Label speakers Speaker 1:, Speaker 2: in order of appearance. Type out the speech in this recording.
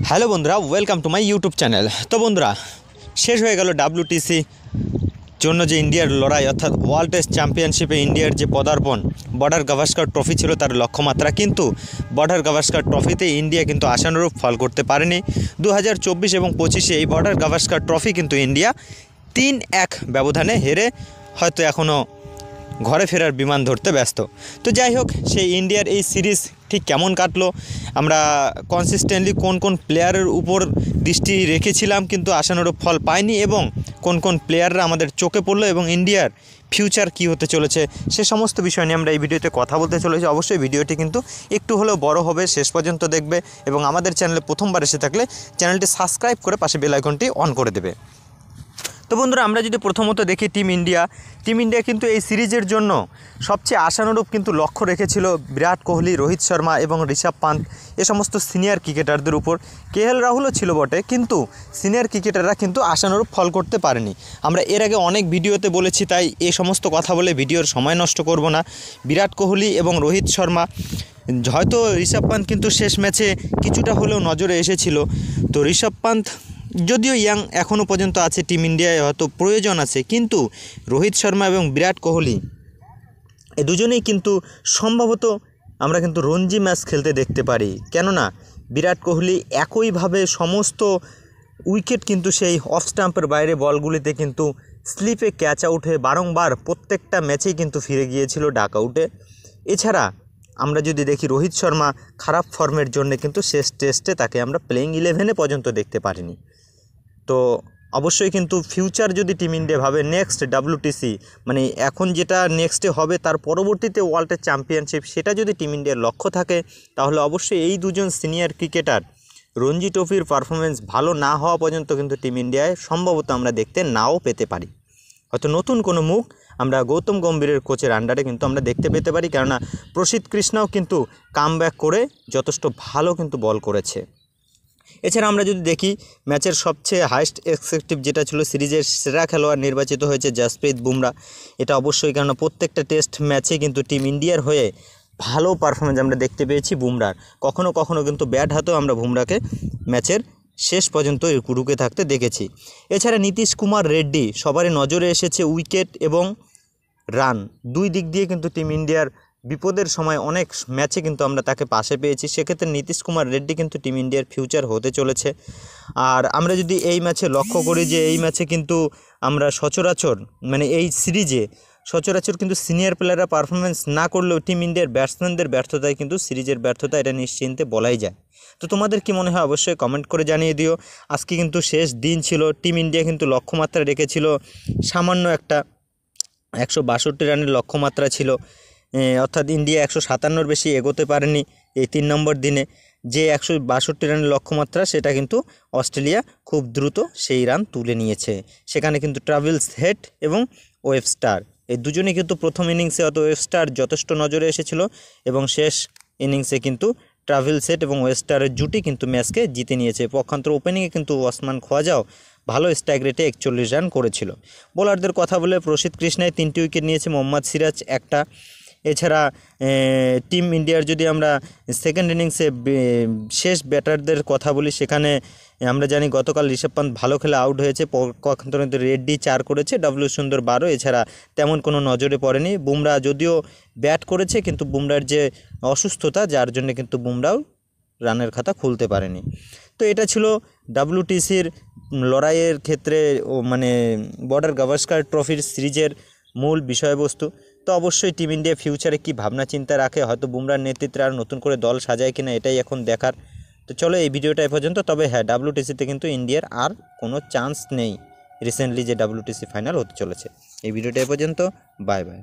Speaker 1: Hello বন্ধুরা, welcome to my YouTube channel. তো বন্ধুরা, শেষ হয়ে গেল WTC জন্য যে ইন্ডিয়ার লড়াই, অর্থাৎ ওয়ার্ল্ড টেস্ট চ্যাম্পিয়নশিপে ইন্ডিয়ার যে পদার্পণ, বর্ডার গাভাস্কার ট্রফি ছিল তার লক্ষ্যমাত্রা। কিন্তু বর্ডার গাভাস্কার ট্রফিতে ইন্ডিয়া কিন্তু আশানুরূপ ফল করতে পারেনি। 2024 এবং 25-এ এই বর্ডার গাভাস্কার ট্রফি কিন্তু ইন্ডিয়া 3-1 ব্যবধানে হেরে হয়তো এখনও ঘরে ফেরার বিমান ধরতে ব্যস্ত। তো যাই হোক, সেই ইন্ডিয়ার এই সিরিজ ঠিক কেমন কাটলো, আমরা কনসিস্টেন্টলি কোন কোন প্লেয়ারের উপর দৃষ্টি রেখেছিলাম কিন্তু আশানুরূপ ফল পাইনি, এবং কোন কোন প্লেয়াররা আমাদের চোখে পড়লো, এবং ইন্ডিয়ার ফিউচার কী হতে চলেছে, সে সমস্ত বিষয় নিয়ে আমরা এই ভিডিওতে কথা বলতে চলেছি। অবশ্যই ভিডিওটি কিন্তু একটু হলেও বড় হবে, শেষ পর্যন্ত দেখবে, এবং আমাদের চ্যানেলে প্রথমবার এসে থাকলে চ্যানেলটি সাবস্ক্রাইব করে পাশে বেল আইকনটি অন করে দেবে। তো বন্ধুরা, আমরা যদি প্রথমত দেখি টিম ইন্ডিয়া কিন্তু এই সিরিজের জন্য সবচেয়ে আশানুরূপ কিন্তু লক্ষ্য রেখেছিল বিরাট কোহলি, রোহিত শর্মা এবং ঋষভ পান্ত, এ সমস্ত সিনিয়র ক্রিকেটারদের উপর। KL রাহুলও ছিল বটে, কিন্তু সিনিয়র ক্রিকেটাররা কিন্তু আশানুরূপ ফল করতে পারেনি। আমরা এর আগে অনেক ভিডিওতে বলেছি, তাই এই সমস্ত কথা বলে ভিডিওর সময় নষ্ট করব না। বিরাট কোহলি এবং রোহিত শর্মা, হয়তো ঋষভ পান্ত কিন্তু শেষ ম্যাচে কিছুটা হলেও নজরে এসেছিল। তো ঋষভ পান্ত যদিও ইয়াং এখনও পর্যন্ত আছে, টিম ইন্ডিয়ায় হয়তো প্রয়োজন আছে, কিন্তু রোহিত শর্মা এবং বিরাট কোহলি এই দুজনেই কিন্তু সম্ভবত আমরা কিন্তু রঞ্জি ম্যাচ খেলতে দেখতে পারি। কেননা বিরাট কোহলি একইভাবে সমস্ত উইকেট কিন্তু সেই অফ স্টাম্পের বাইরে বলগুলিতে কিন্তু স্লিপে ক্যাচ আউটে বারংবার প্রত্যেকটা ম্যাচেই কিন্তু ফিরে গিয়েছিল ডাক আউটে। এছাড়া আমরা যদি দেখি রোহিত শর্মা খারাপ ফর্মের জন্য কিন্তু শেষ টেস্টে তাকে আমরা প্লেইং 11-এ পর্যন্ত দেখতে পারিনি। তো অবশ্যই কিন্তু ফিউচার যদি টিম ইন্ডিয়া ভাবে নেক্সট WTC, মানে এখন যেটা নেক্সটে হবে তার পরবর্তীতে ওয়ার্ল্ডের চ্যাম্পিয়নশিপ, সেটা যদি টিম ইন্ডিয়ার লক্ষ্য থাকে, তাহলে অবশ্যই এই দুজন সিনিয়র ক্রিকেটার রঞ্জি ট্রফির পারফরমেন্স ভালো না হওয়া পর্যন্ত কিন্তু টিম ইন্ডিয়ায় সম্ভবত আমরা দেখতে নাও পেতে পারি। হয়তো নতুন কোনো মুখ আমরা গৌতম গম্ভীরের কোচের আন্ডারে কিন্তু আমরা দেখতে পেতে পারি, কেননা প্রসিদ্ধ কৃষ্ণাও কিন্তু কামব্যাক করে যথেষ্ট ভালো কিন্তু বল করেছে। এছাড়া আমরা যদি দেখি ম্যাচের সবচেয়ে হাইস্ট এক্সপেক্টিভ যেটা ছিল, সিরিজের সেরা খেলোয়াড় নির্বাচিত হয়েছে জসপ্রীত বুমরা। এটা অবশ্যই, কেননা প্রত্যেকটা টেস্ট ম্যাচে কিন্তু টিম ইন্ডিয়ার হয়ে ভালো পারফরমেন্স আমরা দেখতে পেয়েছি বুমরার। কখনো কখনো কিন্তু ব্যাট হাতেও আমরা বুমরাকে ম্যাচের শেষ পর্যন্ত রুকে থাকতে দেখেছি। এছাড়া নীতিশ কুমার রেড্ডি সবারই নজরে এসেছে, উইকেট এবং রান দুই দিক দিয়ে কিন্তু টিম ইন্ডিয়ার বিপদের সময় অনেক ম্যাচে কিন্তু আমরা তাকে পাশে পেয়েছি। সেক্ষেত্রে নীতিশ কুমার রেড্ডি কিন্তু টিম ইন্ডিয়ার ফিউচার হতে চলেছে। আর আমরা যদি এই ম্যাচে লক্ষ্য করি যে এই ম্যাচে কিন্তু আমরা সচরাচর, মানে এই সিরিজে সচরাচর কিন্তু সিনিয়র প্লেয়াররা পারফরমেন্স না করলেও টিম ইন্ডিয়ার ব্যাটসম্যানদের ব্যর্থতায় কিন্তু সিরিজের ব্যর্থতা, এটা নিশ্চিন্তে বলাই যায়। তো তোমাদের কি মনে হয় অবশ্যই কমেন্ট করে জানিয়ে দিও। আজকে কিন্তু শেষ দিন ছিল, টিম ইন্ডিয়া কিন্তু লক্ষ্যমাত্রা রেখেছিল সামান্য একটা 162 রানের লক্ষ্যমাত্রা ছিল, অর্থাৎ ইন্ডিয়া 157-র বেশি এগোতে পারেনি এই 3 নম্বর দিনে। যে 162 রানের লক্ষ্যমাত্রা, সেটা কিন্তু অস্ট্রেলিয়া খুব দ্রুত সেই রান তুলে নিয়েছে। সেখানে কিন্তু ট্রাভিস হেড এবং ওয়েবস্টার এই দুজনেই কিন্তু প্রথম ইনিংসে হয়তো ওয়েবস্টার যথেষ্ট নজরে এসেছিল, এবং শেষ ইনিংসে কিন্তু ট্রাভিস হেড এবং ওয়েবস্টারের জুটি কিন্তু ম্যাচকে জিতে নিয়েছে। পক্ষান্তর ওপেনিংয়ে কিন্তু ওসমান খোয়াজাও ভালো স্ট্রাইক রেটে 41 রান করেছিল। বোলারদের কথা বলে প্রসিদ্ধ কৃষ্ণায় 3টি উইকেট নিয়েছে, মোহাম্মদ সিরাজ একটা। এছাড়া টিম ইন্ডিয়ার যদি আমরা সেকেন্ড ইনিংসে শেষ ব্যাটারদের কথা বলি, সেখানে আমরা জানি গতকাল ঋষভ পান্ত ভালো খেলে আউট হয়েছে, পক্ষান্তরে রেড্ডি 4 করেছে, W সুন্দর 12। এছাড়া তেমন কোনো নজরে পড়েনি। বুমরা যদিও ব্যাট করেছে, কিন্তু বুমরার যে অসুস্থতা, যার জন্য কিন্তু বুমরাও রানের খাতা খুলতে পারেনি। তো এটা ছিল WTCর লড়াইয়ের ক্ষেত্রে মানে বর্ডার গাভাস্কার ট্রফির সিরিজের মূল বিষয়বস্তু। তো অবশ্যই টিম ইন্ডিয়া ফিউচারে কি ভাবনা চিন্তা রাখে, হয়তো বুমরার নেতৃত্বে আর নতুন করে দল সাজায় কিনা, এটাই এখন দেখার। তো চলো এই ভিডিওটা এ পর্যন্ত। তবে হ্যাঁ, WTCতে কিন্তু ইন্ডিয়ার আর কোনো চান্স নেই, রিসেন্টলি যে WTC ফাইনাল হতে চলেছে। এই ভিডিওটা এ পর্যন্ত, বাই বাই।